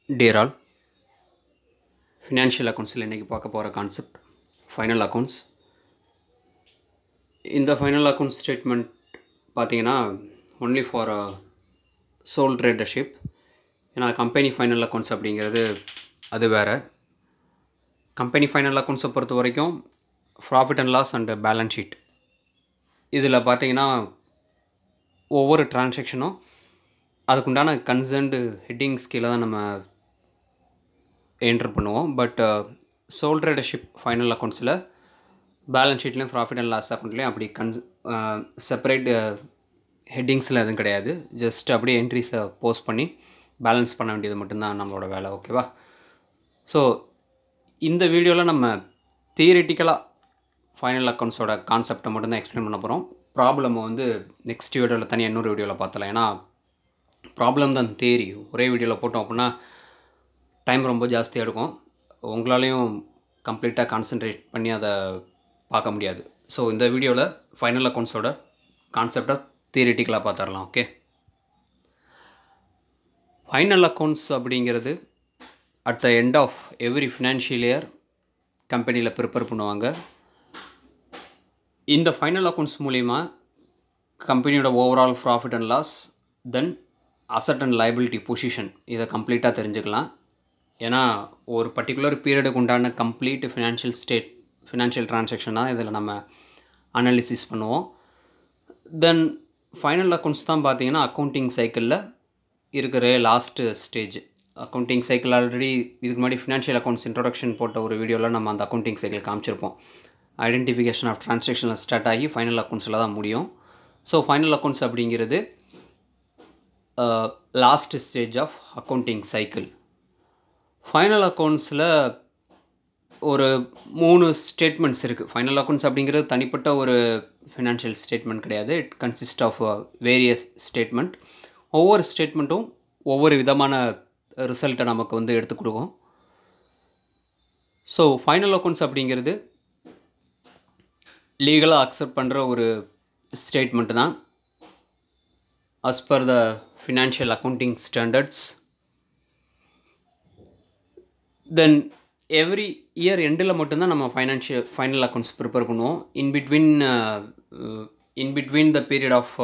Dear all, financial accounts இன்னைக்கு பார்க்க போகிற கான்செப்ட் ஃபைனல் அக்கௌண்ட்ஸ். இந்த ஃபைனல் அக்கௌண்ட் ஸ்டேட்மெண்ட் பார்த்தீங்கன்னா ஒன்லி ஃபார் சோல் ட்ரேடர்ஷிப். ஏன்னா கம்பெனி ஃபைனல் அக்கௌண்ட்ஸ் அப்படிங்கிறது அது வேறு. கம்பெனி ஃபைனல் அக்கௌண்ட்ஸை பொறுத்த வரைக்கும் profit and loss and balance sheet இதில் பார்த்தீங்கன்னா ஒவ்வொரு டிரான்சாக்ஷனும் அதுக்குண்டான கன்சர்ன்டு ஹெட்டிங்ஸ் கீழே தான் நம்ம என்ட்ரு பண்ணுவோம். பட் சோல் ட்ரேடர்ஷிப் ஃபைனல் அக்கௌண்ட்ஸில் பேலன்ஸ் ஷீட்லேயும் ப்ராஃபிட் அண்ட் லாஸ் அக்கௌண்ட்லேயும் அப்படி செப்பரேட் ஹெட்டிங்ஸில் எதுவும் கிடையாது. ஜஸ்ட் அப்படியே என்ட்ரிஸை போஸ்ட் பண்ணி பேலன்ஸ் பண்ண வேண்டியது மட்டும்தான் நம்மளோட வேலை. ஓகேவா? ஸோ இந்த வீடியோவில் நம்ம தியரிட்டிக்கலாக ஃபைனல் அக்கௌண்ட்ஸோட கான்செப்டை மட்டும்தான் எக்ஸ்பிளைன் பண்ண போகிறோம். ப்ராப்ளமை நெக்ஸ்ட் வீடியோவில் தனியாக இன்னொரு வீடியோவில் பார்த்தலாம். ஏன்னா ப்ராப்ளம் தான் தியரி ஒரே வீடியோவில் போட்டோம் அப்படின்னா டைம் ரொம்ப ஜாஸ்தியாக இருக்கும். உங்களாலையும் கம்ப்ளீட்டாக கான்சன்ட்ரேட் பண்ணி அதை பார்க்க முடியாது. ஸோ இந்த வீடியோவில் ஃபைனல் அக்கௌண்ட்ஸோட கான்செப்டை தியரிட்டிக்கலாக பார்த்துடலாம். ஓகே, ஃபைனல் அக்கௌண்ட்ஸ் அப்படிங்கிறது at the end of every financial year கம்பெனியில் ப்ரிப்பேர் பண்ணுவாங்க. இந்த ஃபைனல் அக்கௌண்ட்ஸ் மூலிமா கம்பெனியோட overall profit and loss, then asset and liability position இதை கம்ப்ளீட்டாக தெரிஞ்சுக்கலாம். ஏன்னா ஒரு பர்டிகுலர் பீரியடுக்கு உண்டான கம்ப்ளீட் ஃபினான்ஷியல் ட்ரான்சாக்ஷன் தான் இதில் நம்ம அனாலிசிஸ் பண்ணுவோம். தென் ஃபைனல் அக்கௌண்ட்ஸ் தான் பார்த்தீங்கன்னா அக்கௌண்டிங் சைக்கிளில் இருக்கிற last stage. Accounting cycle already இதுக்கு முன்னாடி ஃபினான்ஷியல் அக்கௌண்ட்ஸ் இன்ட்ரொடக்ஷன் போட்ட ஒரு வீடியோவில் நம்ம அந்த அக்கௌண்டிங் சைக்கிள் காமிச்சிருப்போம். ஐடென்டிஃபிகேஷன் ஆஃப் ட்ரான்சாக்ஷனில் ஸ்டார்ட் ஆகி ஃபைனல் அக்கௌண்ட்ஸில் தான் முடியும். ஸோ ஃபைனல் அக்கௌண்ட்ஸ் அப்படிங்கிறது last stage of accounting cycle. Final அக்கௌண்ட்ஸில் ஒரு 3 ஸ்டேட்மெண்ட்ஸ் இருக்குது. ஃபைனல் அக்கௌண்ட்ஸ் அப்படிங்கிறது தனிப்பட்ட ஒரு ஃபினான்ஷியல் ஸ்டேட்மெண்ட் கிடையாது. It consist of various statement. ஒவ்வொரு ஸ்டேட்மெண்ட்டும் ஒவ்வொரு விதமான ரிசல்ட்டை நமக்கு எடுத்து கொடுக்கும். ஸோ ஃபைனல் அக்கௌண்ட்ஸ் அப்படிங்கிறது லீகலாக அக்செப்ட் பண்ணுற ஒரு ஸ்டேட்மெண்ட் தான் as per the financial accounting standards. Then every year எண்டில் மட்டும்தான் நம்ம ஃபைனல் அக்கௌண்ட்ஸ் ப்ரிப்பேர் பண்ணுவோம். In between the period of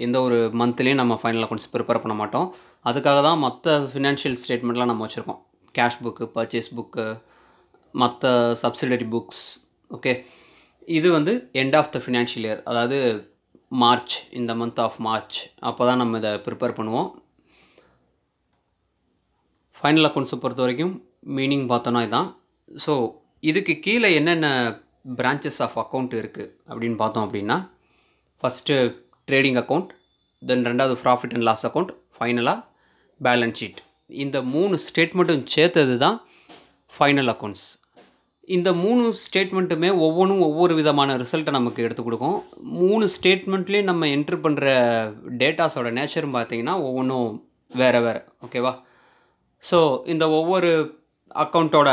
எந்த ஒரு மந்த்லேயும் நம்ம ஃபைனல் அக்கௌண்ட்ஸ் ப்ரிப்பேர் பண்ண மாட்டோம். அதுக்காக தான் மற்ற ஃபினான்ஷியல் ஸ்டேட்மெண்ட்லாம் நம்ம வச்சுருக்கோம். கேஷ் புக்கு, பர்ச்சேஸ் புக்கு, மற்ற சப்சிடரி புக்ஸ். ஓகே, இது end of the financial year, அதாவது மார்ச், இந்த மந்த் ஆஃப் மார்ச் அப்போ தான் நம்ம இதை ப்ரிப்பேர் பண்ணுவோம். ஃபைனல் அக்கௌண்ட்ஸை பொறுத்த வரைக்கும் மீனிங் பார்த்தோன்னா இதுதான். ஸோ இதுக்கு கீழே என்னென்ன பிரான்ச்சஸ் ஆஃப் அக்கௌண்ட் இருக்குது அப்படின்னு பார்த்தோம் அப்படின்னா, ஃபஸ்ட்டு ட்ரேடிங் அக்கௌண்ட், தென் ரெண்டாவது ப்ராஃபிட் அண்ட் லாஸ் அக்கௌண்ட், ஃபைனலாக பேலன்ஸ் ஷீட். இந்த 3 ஸ்டேட்மெண்ட்டும் சேர்த்தது தான் ஃபைனல் அக்கௌண்ட்ஸ். இந்த 3 ஸ்டேட்மெண்ட்டுமே ஒவ்வொன்றும் ஒவ்வொரு விதமான ரிசல்ட்டை நமக்கு எடுத்து கொடுக்கும். 3 ஸ்டேட்மெண்ட்லேயும் நம்ம என்ட்ரு பண்ணுற டேட்டாஸோட நேச்சரும் பார்த்திங்கன்னா ஒவ்வொன்றும் வேறு வேறு. ஓகேவா? ஸோ இந்த ஒவ்வொரு அக்கௌண்ட்டோட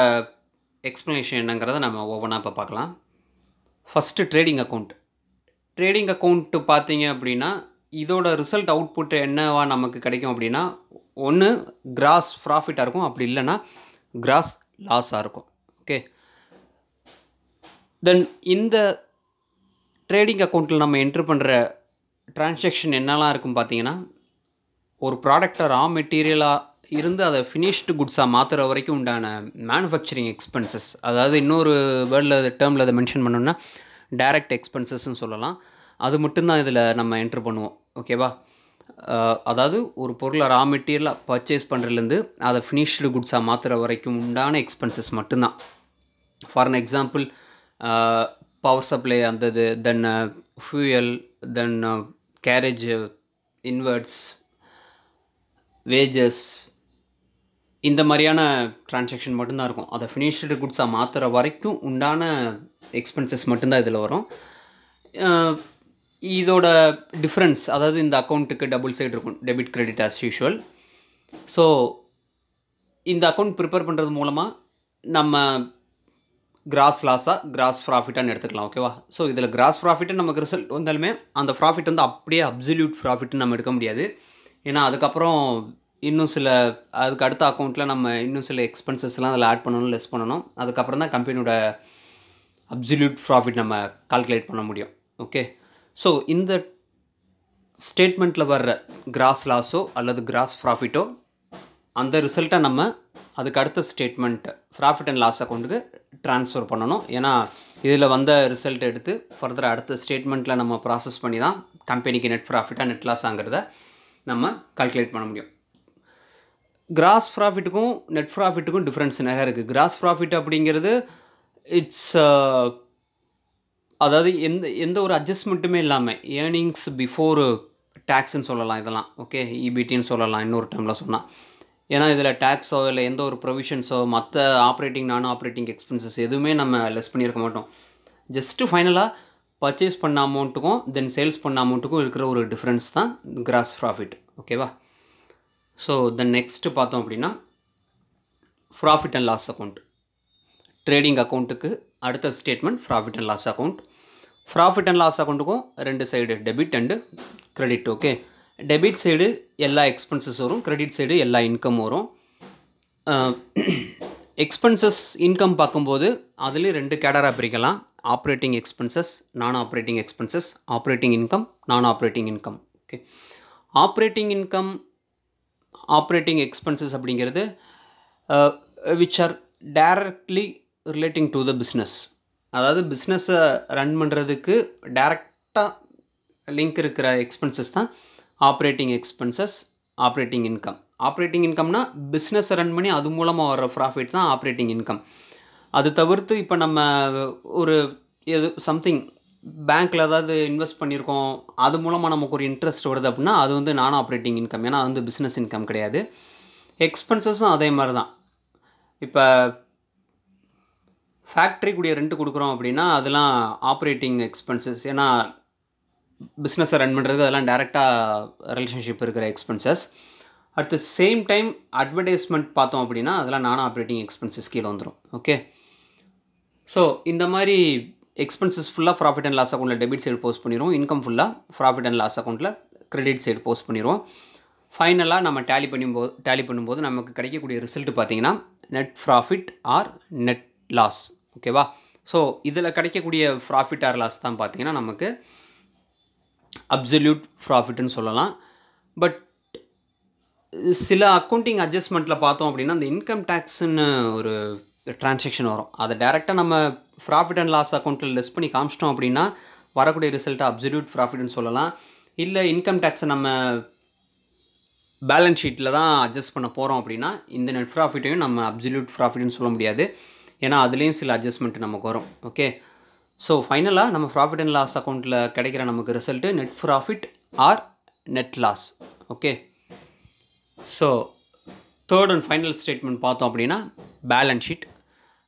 எக்ஸ்ப்ளனேஷன் என்னங்கிறத நம்ம ஒவ்வொன்றா இப்போ பார்க்கலாம். First trading account. Trading account பார்த்தீங்க அப்படின்னா இதோட ரிசல்ட் அவுட்புட் என்னவா நமக்கு கிடைக்கும் அப்படின்னா, ஒன்று கிராஸ் ப்ராஃபிட்டாக இருக்கும், அப்படி இல்லைன்னா கிராஸ் லாஸாக இருக்கும். ஓகே, தென் இந்த ட்ரேடிங் அக்கௌண்ட்டில் நம்ம என்ட்ரு பண்ணுற டிரான்சாக்ஷன் என்னெல்லாம் இருக்கும் பார்த்தீங்கன்னா, ஒரு ப்ராடக்டை ரா மெட்டீரியலாக இருந்து அதை ஃபினிஷ்டு குட்ஸாக மாற்றுற வரைக்கும் உண்டான மேனுஃபேக்சரிங் எக்ஸ்பென்சஸ், அதாவது இன்னொரு டேர்மில் அதை மென்ஷன் பண்ணோன்னா டைரக்ட் எக்ஸ்பென்சஸ்ன்னு சொல்லலாம். அது மட்டும்தான் இதில் நம்ம என்ட்ரு பண்ணுவோம். ஓகேவா? அதாவது ஒரு பொருளை ரா மெட்டீரியலாக பர்ச்சேஸ் பண்ணுறதுலேருந்து அதை ஃபினிஷ்டு குட்ஸாக மாற்றுற வரைக்கும் உண்டான எக்ஸ்பென்சஸ் மட்டும்தான். For an example, power supply அந்தது, then fuel, then carriage, inwards, wages, இந்த மாதிரியான டிரான்சாக்ஷன் மட்டும்தான் இருக்கும். அதை ஃபினிஷ்டு குட்ஸாக மாற்றுற வரைக்கும் உண்டான எக்ஸ்பென்சஸ் மட்டும்தான் இதில் வரும். இதோட டிஃப்ரென்ஸ், அதாவது இந்த அக்கௌண்ட்டுக்கு டபுள் சைடு இருக்கும், debit credit as usual. So இந்த அக்கௌண்ட் ப்ரிப்பேர் பண்ணுறது மூலமாக நம்ம கிராஸ் லாஸாக கிராஸ் ப்ராஃபிட்டான்னு எடுத்துக்கலாம். ஓகேவா? ஸோ இதில் கிராஸ் ப்ராஃபிட்டு நமக்கு ரிசல்ட் வந்தாலுமே அந்த ப்ராஃபிட் அப்படியே அப்சல்யூட் ப்ராஃபிட்னு நம்ம எடுக்க முடியாது. ஏன்னா அதுக்கப்புறம் இன்னும் சில அதுக்கு அடுத்த அக்கௌண்ட்டில் நம்ம இன்னும் சில எக்ஸ்பென்சஸ்லாம் அதில் ஆட் பண்ணணும், லெஸ் பண்ணணும். அதுக்கப்புறம் தான் கம்பெனியோட அப்சல்யூட் ப்ராஃபிட் நம்ம கால்குலேட் பண்ண முடியும். ஓகே, ஸோ இந்த ஸ்டேட்மெண்ட்டில் வர்ற கிராஸ் லாஸோ அல்லது கிராஸ் ப்ராஃபிட்டோ அந்த ரிசல்ட்டை நம்ம அதுக்கு அடுத்த ஸ்டேட்மெண்ட் ப்ராஃபிட் அண்ட் லாஸ் அக்கௌண்ட்டுக்கு ட்ரான்ஸ்ஃபர் பண்ணணும். ஏன்னா இதில் வந்த ரிசல்ட் எடுத்து ஃபர்தர் அடுத்த ஸ்டேட்மெண்ட்டில் நம்ம ப்ராசஸ் பண்ணி தான் கம்பெனிக்கு நெட் ப்ராஃபிட்டாக நெட் லாஸாங்கிறத நம்ம கால்குலேட் பண்ண முடியும். கிராஸ் ப்ராஃபிட்டுக்கும் நெட் ப்ராஃபிட்டுக்கும் டிஃப்ரென்ஸ் நிறையா இருக்குது. கிராஸ் ப்ராஃபிட் அப்படிங்கிறது இட்ஸ் அதாவது எந்த ஒரு அட்ஜஸ்ட்மெண்ட்டுமே இல்லாமல் ஏர்னிங்ஸ் பிஃபோர் டேக்ஸ்ன்னு சொல்லலாம் இதெல்லாம். ஓகே, இபிடின்னு சொல்லலாம் இன்னொரு டைமில் சொன்னால். ஏன்னா இதில் டேக்ஸோ இல்லை எந்த ஒரு ப்ரொவிஷன்ஸோ மற்ற ஆப்ரேட்டிங் நான் ஆப்ரேட்டிங் எக்ஸ்பென்சஸ் எதுவுமே நம்ம லெஸ் பண்ணியிருக்க மாட்டோம். ஜஸ்ட்டு ஃபைனலாக பர்ச்சேஸ் பண்ண அமௌண்ட்டுக்கும் தென் சேல்ஸ் பண்ண அமௌண்ட்டுக்கும் இருக்கிற ஒரு டிஃப்ரென்ஸ் தான் கிராஸ் ப்ராஃபிட். ஓகேவா? ஸோ தென் நெக்ஸ்ட்டு பார்த்தோம் அப்படின்னா profit and loss account. Trading அக்கௌண்ட்டுக்கு அடுத்த statement profit and loss account. Profit and loss அக்கௌண்ட்டுக்கும் ரெண்டு side debit and credit. Okay, debit side எல்லா எக்ஸ்பென்சஸ் வரும், கிரெடிட் சைடு எல்லா இன்கம் வரும். எக்ஸ்பென்சஸ் இன்கம் பார்க்கும்போது அதுலேயும் ரெண்டு கேட்டராக பிரிக்கலாம். Operating expenses, non operating expenses, operating income, non operating income. Okay, operating income operating expenses அப்படிங்கிறது which are directly relating to the business. அதாவது பிஸ்னஸை ரன் பண்ணுறதுக்கு டைரெக்டாக லிங்க் இருக்கிற எக்ஸ்பென்சஸ் தான் operating expenses, operating income. Operating இன்கம்னா பிஸ்னஸை ரன் பண்ணி அது மூலமாக வர ப்ராஃபிட் தான் ஆப்ரேட்டிங் இன்கம். அது தவிர்த்து இப்போ நம்ம ஒரு சம்திங் பேங்க்கில் ஏதாவது இன்வெஸ்ட் பண்ணியிருக்கோம், அது மூலமாக நமக்கு ஒரு இன்ட்ரெஸ்ட் வருது அப்படின்னா அது வந்து நான் ஆப்ரேட்டிங் இன்கம். ஏன்னா அது வந்து பிஸ்னஸ் இன்கம் கிடையாது. எக்ஸ்பென்சஸும் அதே மாதிரி தான். இப்போ ஃபேக்ட்ரிக்குடைய ரெண்ட் கொடுக்குறோம் அப்படின்னா அதெல்லாம் ஆப்ரேட்டிங் எக்ஸ்பென்சஸ். ஏன்னா பிஸ்னஸை ரன் பண்ணுறது அதெல்லாம் டைரெக்டாக ரிலேஷன்ஷிப் இருக்கிற expenses. At the same time advertisement பார்த்தோம் அப்படின்னா அதெல்லாம் நான் ஆப்ரேட்டிங் எக்ஸ்பென்சஸ் கீழே வந்துடும். ஓகே, ஸோ இந்த மாதிரி எக்ஸ்பென்சஸ் ஃபுல்லாக ப்ராஃபிட் அண்ட் லாஸ் அக்கௌண்ட்டில் டெபிட் சைடு போஸ்ட் பண்ணிடுவோம், இன்கம் ஃபுல்லாக ப்ராஃபிட் அண்ட் லாஸ் அக்கௌண்ட்டில் கிரெடிட் சைடு போஸ்ட் பண்ணிடுவோம். ஃபைனலாக நம்ம டேலி பண்ணும்போது நமக்கு கிடைக்கக்கூடிய ரிசல்ட் பார்த்திங்கன்னா net profit or net loss. ஓகேவா? ஸோ இதில் கிடைக்கக்கூடிய ப்ராஃபிட் ஆர் லாஸ் தான் பார்த்திங்கன்னா நமக்கு அப்சல்யூட் ப்ராஃபிட்னு சொல்லலாம். பட் சில அக்கௌண்டிங் அட்ஜஸ்ட்மெண்ட்டில் பார்த்தோம் அப்படின்னா அந்த இன்கம் டேக்ஸ்ன்னு ஒரு ட்ரான்சாக்ஷன் வரும். அதை டேரெக்டாக நம்ம ப்ராஃபிட் அண்ட் லாஸ் அக்கௌண்ட்டில் லெஸ் பண்ணி காமிச்சிட்டோம் அப்படின்னா வரக்கூடிய ரிசல்ட்டை அப்சல்யூட் ப்ராஃபிட்னு சொல்லலாம். இல்லை இன்கம் டேக்ஸை நம்ம பேலன்ஸ் ஷீட்டில் தான் அட்ஜஸ்ட் பண்ண போகிறோம் அப்படின்னா இந்த நெட் ப்ராஃபிட்டையும் நம்ம அப்சல்யூட் ப்ராஃபிட்னு சொல்ல முடியாது. ஏன்னா அதுலேயும் சில அட்ஜஸ்ட்மெண்ட் நமக்கு வரும். ஓகே, ஸோ ஃபைனலாக நம்ம ப்ராஃபிட் அண்ட் லாஸ் அக்கௌண்ட்டில் கிடைக்கிற நமக்கு result net profit or net loss. Okay, so third and final statement பார்த்தோம் அப்படின்னா பேலன்ஸ் ஷீட்.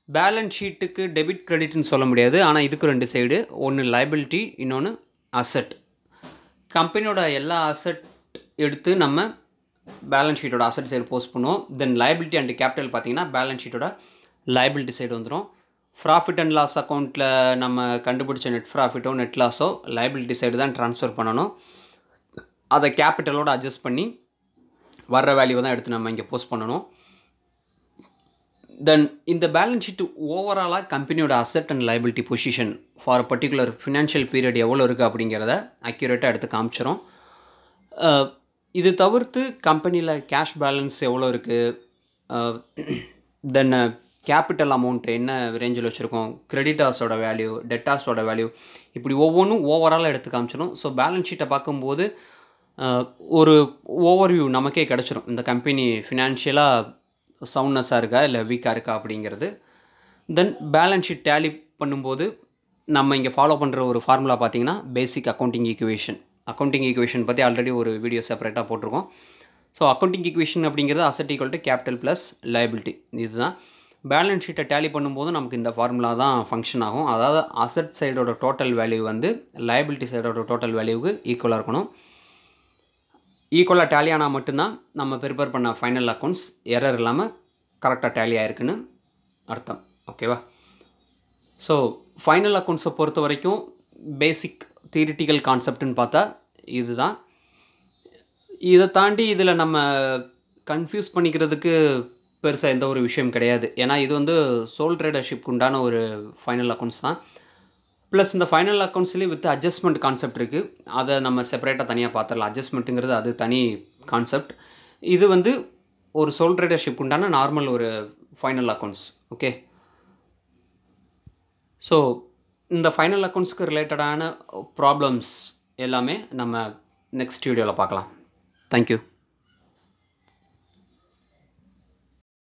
பேலன்ஸ் ஷீட்டுக்கு டெபிட் கிரெடிட்னு சொல்ல முடியாது. ஆனால் இதுக்கு ரெண்டு சைடு, ஒன்று லைபிலிட்டி, இன்னொன்று அசட். கம்பெனியோட எல்லா அசட் எடுத்து நம்ம பேலன்ஸ் ஷீட்டோட அசட் சைடு போஸ்ட் பண்ணுவோம். தென் லைபிலிட்டி அண்ட் கேபிட்டல் பார்த்திங்கன்னா பேலன்ஸ் ஷீட்டோட லைபிலிட்டி சைடு வந்துடும். ப்ராஃபிட் அண்ட் லாஸ் அக்கௌண்ட்டில் நம்ம கண்டுபிடிச்ச நெட் ப்ராஃபிட்டோ நெட் லாஸோ லைபிலிட்டி சைடு தான் ட்ரான்ஸ்ஃபர் பண்ணணும். அதை கேபிட்டலோடு அட்ஜஸ்ட் பண்ணி வர்ற வேல்யூவை தான் எடுத்து நம்ம இங்கே போஸ்ட் பண்ணணும். தென் இந்த பேலன்ஸ் ஷீட் ஓவராலாக கம்பெனியோட asset and liability position for particular financial period எவ்வளோ இருக்குது அப்படிங்கிறத அக்யூரேட்டாக எடுத்து காமிச்சிடும். இது தவிர்த்து கம்பெனியில் கேஷ் பேலன்ஸ் எவ்வளோ இருக்குது, தென் கேபிட்டல் அமௌண்ட் என்ன ரேஞ்சில் வச்சுருக்கோம், கிரெடிட்டார்ஸோட வேல்யூ, டெட்டார்ஸோட வேல்யூ, இப்படி ஒவ்வொன்றும் ஓவராலாக எடுத்து காமிச்சிடும். ஸோ பேலன்ஸ் ஷீட்டை பார்க்கும்போது ஒரு ஓவர்வியூ நமக்கே கிடச்சிரும், இந்த கம்பெனி ஃபினான்ஷியலாக சவுண்ட்னஸாக இருக்கா இல்லை வீக்காக இருக்கா அப்படிங்கிறது. தென் பேலன்ஸ் ஷீட் டேலி பண்ணும்போது நம்ம இங்கே ஃபாலோ பண்ணுற ஒரு ஃபார்முலா பார்த்திங்கன்னா பேசிக் அக்கௌண்டிங் ஈக்குவேஷன். அக்கௌண்டிங் ஈக்குவேஷன் பற்றி ஆல்ரெடி ஒரு வீடியோ செப்பரேட்டாக போட்டிருக்கோம். ஸோ அக்கௌண்டிங் ஈக்குவேஷன் அப்படிங்கிறது asset equal to capital plus liability. இதுதான் பேலன்ஸ் ஷீட்டை டேலி பண்ணும்போது நமக்கு இந்த ஃபார்முலா தான் ஃபங்க்ஷன் ஆகும். அதாவது அசட் சைடோட டோட்டல் வேல்யூ வந்து லைபிலிட்டி சைடோட டோட்டல் வேல்யூவுக்கு ஈக்குவலாக இருக்கணும். ஈக்குவலாக டேலி ஆனால் மட்டும்தான் நம்ம ப்ரிப்பேர் பண்ண ஃபைனல் அக்கௌண்ட்ஸ் எரர் இல்லாமல் கரெக்டாக டேலி ஆகிருக்குன்னு அர்த்தம். ஓகேவா? ஸோ ஃபைனல் அக்கௌண்ட்ஸை பொறுத்த வரைக்கும் பேசிக் தியரிட்டிக்கல் கான்செப்ட்னு பார்த்தா இதுதான். இதை தாண்டி இதில் நம்ம கன்ஃபியூஸ் பண்ணிக்கிறதுக்கு பெருசாக எந்த ஒரு விஷயம் கிடையாது. ஏன்னா இது வந்து சோல் ட்ரேடர்ஷிப்க்கு உண்டான ஒரு ஃபைனல் அக்கௌண்ட்ஸ் தான். ப்ளஸ் இந்த ஃபைனல் அக்கௌண்ட்ஸ்லேயே வித் அட்ஜஸ்ட்மெண்ட் கான்செப்ட் இருக்குது. அதை நம்ம செப்பரேட்டாக தனியாக பார்த்துடலாம். அட்ஜஸ்ட்மெண்ட்டுங்கிறது அது தனி கான்செப்ட். இது வந்து ஒரு சோல் ட்ரேடர்ஷிப் உண்டான நார்மல் ஒரு ஃபைனல் அக்கௌண்ட்ஸ். ஓகே. ஸோ இந்த ஃபைனல் அக்கௌண்ட்ஸ்க்கு ரிலேட்டடான ப்ராப்ளம்ஸ் எல்லாமே நம்ம நெக்ஸ்ட் வீடியோவில் பார்க்கலாம். தேங்க்யூ.